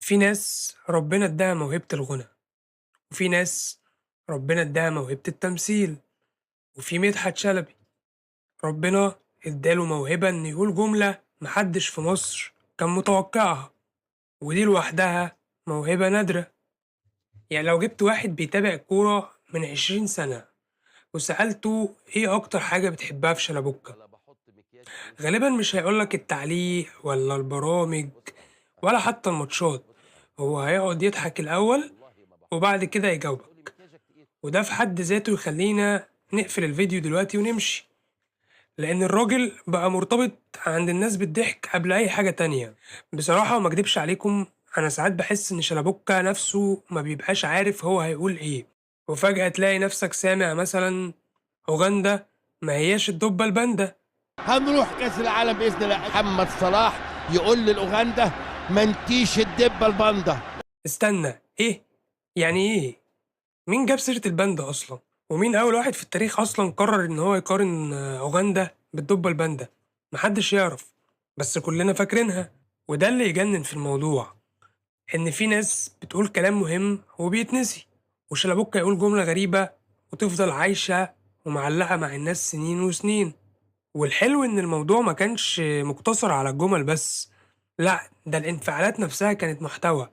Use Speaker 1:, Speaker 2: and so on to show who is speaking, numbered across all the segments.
Speaker 1: في ناس ربنا اداها موهبة الغنى، وفي ناس ربنا اداها موهبة التمثيل، وفي مدحت شلبي ربنا اداله موهبة إنه يقول جملة محدش في مصر كان متوقعها، ودي لوحدها موهبة نادرة. يعني لو جبت واحد بيتابع الكورة من 20 سنة وسألته إيه أكتر حاجة بتحبها في شلبوكة، غالبا مش هيقولك التعليق ولا البرامج ولا حتى الماتشات. هو هيقعد يضحك الأول وبعد كده يجاوبك، وده في حد ذاته يخلينا نقفل الفيديو دلوقتي ونمشي، لأن الراجل بقى مرتبط عند الناس بالضحك قبل أي حاجة تانية. بصراحة ما اكدبش عليكم، أنا ساعات بحس إن شلبوكة نفسه ما بيبقاش عارف هو هيقول إيه، وفجأة تلاقي نفسك سامع مثلا أوغندا ما هياش الدبة الباندا.
Speaker 2: هنروح كاس العالم باذن الله. محمد صلاح يقول لاوغندا ما انتيش الدبه الباندا.
Speaker 1: استنى، إيه؟ يعني إيه؟ مين جاب سيرة الباندا أصلا؟ ومين أول واحد في التاريخ أصلا قرر إن هو يقارن أوغندا بالدبة الباندا؟ محدش يعرف، بس كلنا فاكرينها. وده اللي يجنن في الموضوع، إن في ناس بتقول كلام مهم وبيتنسي، وشلبوكة يقول جملة غريبة وتفضل عايشة ومعلقة مع الناس سنين وسنين. والحلو إن الموضوع ما كانش مقتصر على الجمل بس، لأ، ده الانفعالات نفسها كانت محتوى.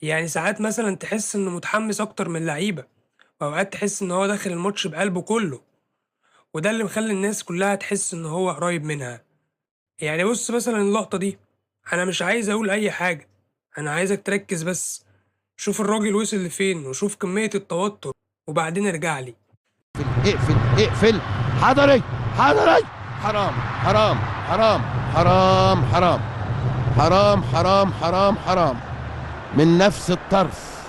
Speaker 1: يعني ساعات مثلا تحس إنه متحمس أكتر من اللعيبة، وأوقات تحس إن هو داخل الماتش بقلبه كله، وده اللي مخلي الناس كلها تحس إن هو قريب منها. يعني بص مثلا اللقطة دي، أنا مش عايز أقول أي حاجة، أنا عايزك تركز بس، شوف الراجل وصل لفين وشوف كمية التوتر، وبعدين ارجع لي.
Speaker 2: اقفل اقفل. حضري حضري. حرام حرام حرام حرام حرام حرام حرام حرام حرام. من نفس الطرف،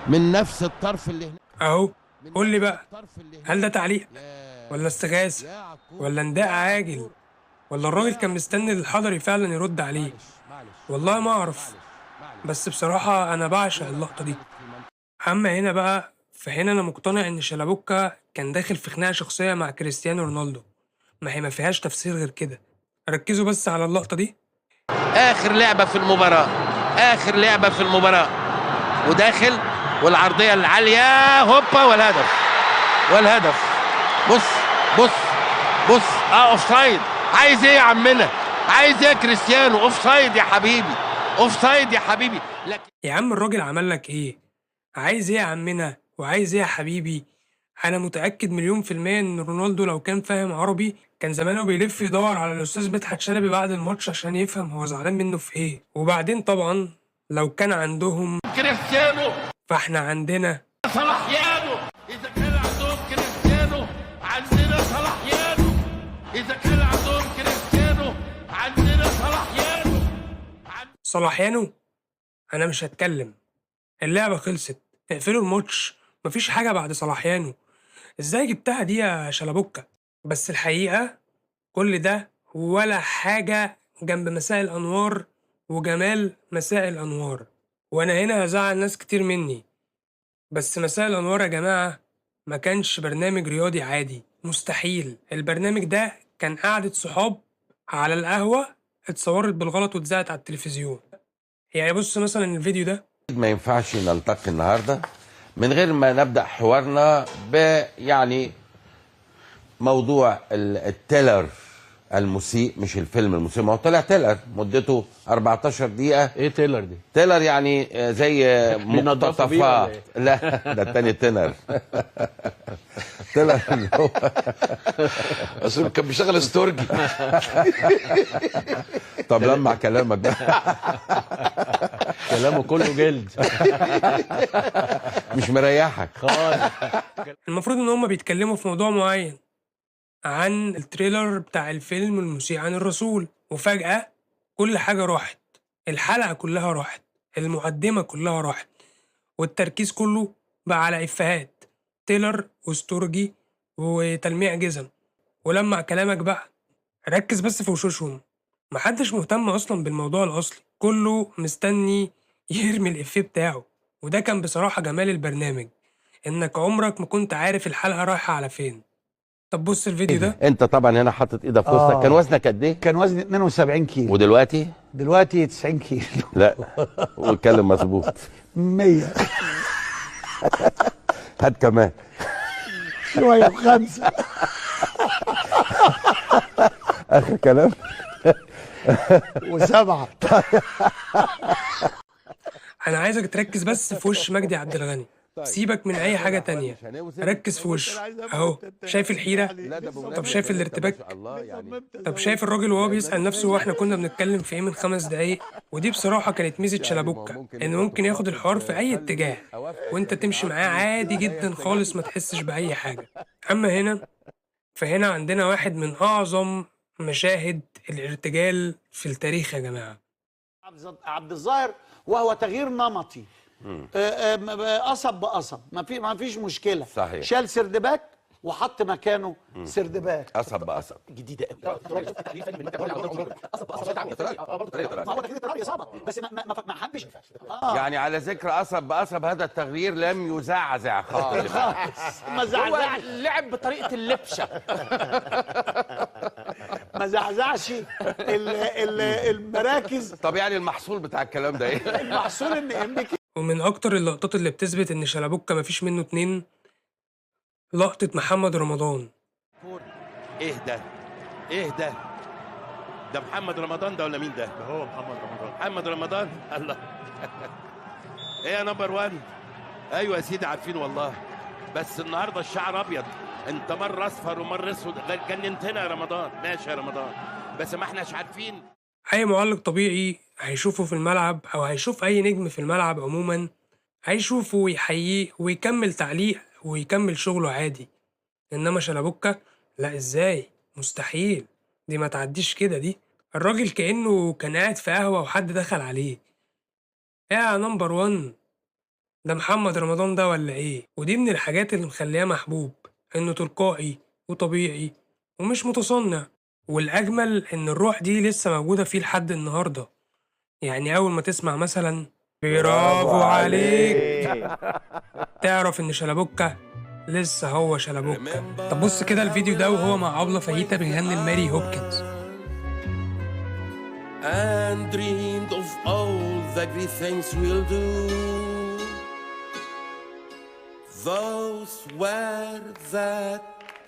Speaker 2: من نفس الطرف اللي هناك.
Speaker 1: أهو، قول لي بقى،
Speaker 2: الطرف اللي
Speaker 1: هل ده
Speaker 2: هناك.
Speaker 1: تعليق ولا استغاثة
Speaker 2: يا عكور
Speaker 1: ولا نداء
Speaker 2: يا
Speaker 1: عاجل،
Speaker 2: عكور.
Speaker 1: ولا الراجل كان مستني الحضري فعلا يرد عليه؟
Speaker 2: معلش معلش
Speaker 1: والله ما أعرف،
Speaker 2: معلش معلش.
Speaker 1: بس بصراحة أنا بعشق اللقطة دي. أما هنا بقى، فهنا أنا مقتنع إن شلبوكة كان داخل في خناقة شخصية مع كريستيانو رونالدو، ما هي ما فيهاش تفسير غير كده. ركزوا بس على اللقطة دي.
Speaker 2: اخر لعبه في المباراه، اخر لعبه في المباراه، وداخل والعرضيه العاليه هوبا والهدف. والهدف. بص بص بص. اوف سايد. عايز ايه يا عمنا؟ عايز ايه يا كريستيانو؟ اوف سايد يا حبيبي، اوف سايد يا حبيبي. لكن
Speaker 1: يا عم الراجل عمل لك إيه؟ عايز إيه يا عمنا وعايز إيه يا حبيبي؟ أنا متأكد مليون في المية إن رونالدو لو كان فاهم عربي كان زمانه بيلف يدور على الأستاذ مدحت شلبي بعد الماتش عشان يفهم هو زعلان منه في إيه. وبعدين طبعا لو كان عندهم
Speaker 2: كريستيانو
Speaker 1: فإحنا عندنا.
Speaker 2: صلاحيانو. اذا كان عندهم كريستيانو عندنا صلاحيانو. اذا كان عندهم كريستيانو عندنا صلاحيانو.
Speaker 1: صلاحيانو، أنا مش هتكلم، اللعبة خلصت، اقفلوا الماتش، مفيش حاجة بعد صلاحيانو. إزاي جبتها دي يا شلبوكة؟ بس الحقيقة كل ده ولا حاجة جنب مساء الأنوار وجمال مساء الأنوار. وأنا هنا هزعل ناس كتير مني، بس مساء الأنوار يا جماعة ما كانش برنامج رياضي عادي، مستحيل. البرنامج ده كان قعدة صحاب على القهوة اتصورت بالغلط واتذاعت على التلفزيون. يعني بص مثلا الفيديو ده.
Speaker 3: ما ينفعش نلتقي النهارده من غير ما نبدا حوارنا يعني موضوع التيلر المسيء، مش الفيلم المسيء، ما هو طلع تيلر مدته 14 دقيقه.
Speaker 4: ايه تيلر دي؟
Speaker 3: تيلر يعني زي
Speaker 4: بينضفوا بيه ولا
Speaker 3: مقتطفات. لا ده التاني تيلر. تيلر اللي هو
Speaker 4: اصل كان بيشتغل استورجي.
Speaker 3: طب لمع كلامك ده.
Speaker 4: كلامه كله جلد.
Speaker 3: مش مريحك
Speaker 4: خالص.
Speaker 1: المفروض إن هما بيتكلموا في موضوع معين، عن التريلر بتاع الفيلم المسيء عن الرسول، وفجأة كل حاجة راحت، الحلقة كلها راحت، المقدمة كلها راحت، والتركيز كله بقى على إفيهات تيلر واستورجي وتلميع جزم. ولمع كلامك بقى، ركز بس في وشوشهم، محدش مهتم أصلا بالموضوع الأصلي، كله مستني يرمي الإفيه بتاعه. وده كان بصراحة جمال البرنامج، إنك عمرك ما كنت عارف الحلقة رايحة على فين. طب بص الفيديو ده.
Speaker 3: انت طبعا هنا حاطط ايدك في وسطك. كان وزنك قد ايه؟
Speaker 5: كان وزني 72 كيلو
Speaker 3: ودلوقتي
Speaker 5: دلوقتي 90 كيلو.
Speaker 3: لا واتكلم مظبوط.
Speaker 5: 100
Speaker 3: هات كمان
Speaker 5: شويه ب5.
Speaker 3: اخر كلام.
Speaker 5: و7.
Speaker 1: انا عايزك تركز بس في وش مجدي عبد الغني، سيبك من اي حاجه تانية، ركز في وشه اهو. شايف الحيره؟ طب شايف الارتباك؟ طب شايف الراجل وهو بيسأل نفسه هو احنا كنا بنتكلم في ايه من 5 دقايق؟ ودي بصراحه كانت ميزه شلبوكة، انه ممكن ياخد الحوار في اي اتجاه وانت تمشي معاه عادي جدا خالص، ما تحسش باي حاجه. اما فهنا عندنا واحد من اعظم مشاهد الارتجال في التاريخ يا جماعه.
Speaker 6: عبد الظاهر وهو تغيير نمطي، قصب بقصب، ما فيش مشكله.
Speaker 3: صحيح.
Speaker 6: شال سردباك وحط مكانه سردباك.
Speaker 3: قصب بقصب
Speaker 6: جديده قوي. هو تغيير اضطراري اصابه، بس ما حبش.
Speaker 3: يعني على ذكر قصب بقصب، هذا التغيير لم يزعزع خالص.
Speaker 6: ما زعزعش،
Speaker 2: لعب بطريقه اللبشه.
Speaker 6: ما زعزعش المراكز.
Speaker 3: طب يعني المحصول بتاع الكلام ده ايه؟
Speaker 6: المحصول ان
Speaker 1: ومن اكتر اللقطات اللي بتثبت ان شلبوكة مفيش منه اتنين، لقطة محمد رمضان.
Speaker 2: ايه ده؟ ايه ده؟ ده محمد رمضان ده ولا مين ده؟
Speaker 7: ده هو محمد رمضان.
Speaker 2: محمد رمضان. الله. ايه يا نمبر 1؟ ايوه يا سيدي عارفين والله، بس النهارده الشعر ابيض، انت مره اصفر ومره اسود، جننتنا يا رمضان. ماشي يا رمضان، بس ما احناش عارفين.
Speaker 1: اي معلق طبيعي هيشوفه في الملعب او هيشوف اي نجم في الملعب عموما، هيشوفه ويحييه ويكمل تعليق ويكمل شغله عادي. انما شلبوكة لا، ازاي؟ مستحيل، دي ما تعديش كده. دي الراجل كأنه كان قاعد في قهوة وحد دخل عليه. يا نمبر 1، ده محمد رمضان ده ولا ايه؟ ودي من الحاجات اللي مخليه محبوب، انه تلقائي وطبيعي ومش متصنع. والاجمل ان الروح دي لسه موجودة فيه لحد النهاردة. يعني اول ما تسمع مثلا برافو عليك، تعرف ان شلبوكة لسه هو شلبوكة. طب بص كده الفيديو ده وهو مع أبلة فاهيتا بيغني لماري هوبكنز.
Speaker 2: And dreamed of all the great things we'll do. Those were the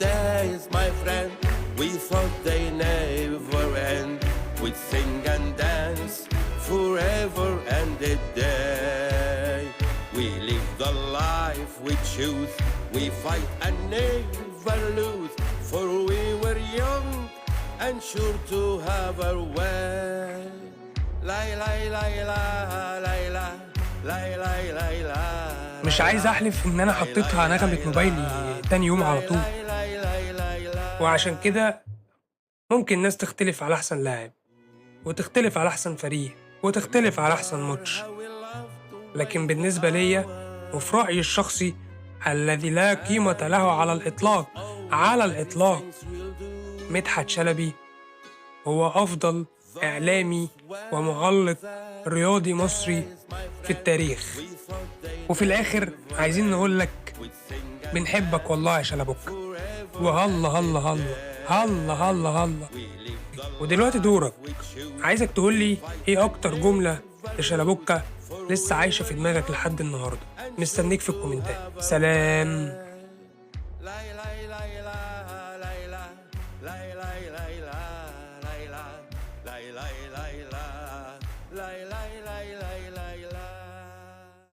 Speaker 2: days, my friend, we thought they never end. We'd sing and dance forever and a day. We live the life we choose, we fight and never lose, for we were young and sure to have our way. La la la la la la la la la la.
Speaker 1: مش عايز أحلف إن أنا حطيتها نغمة موبايلي تاني يوم على طول، وعشان كده ممكن ناس تختلف على أحسن لاعب، وتختلف على أحسن فريق، وتختلف على أحسن ماتش. لكن بالنسبة ليا وفي رأيي الشخصي الذي لا قيمة له على الإطلاق، مدحت شلبي هو أفضل إعلامي ومعلق رياضي مصري في التاريخ. وفي الآخر عايزين نقول لك بنحبك والله يا شلبوكة، وهلا هلا هلا هلا هلا هلا. ودلوقتي دورك، عايزك تقولي إيه أكتر جملة لشلبوكة لسه عايشة في دماغك لحد النهاردة. مستنيك في الكومنتات. سلام.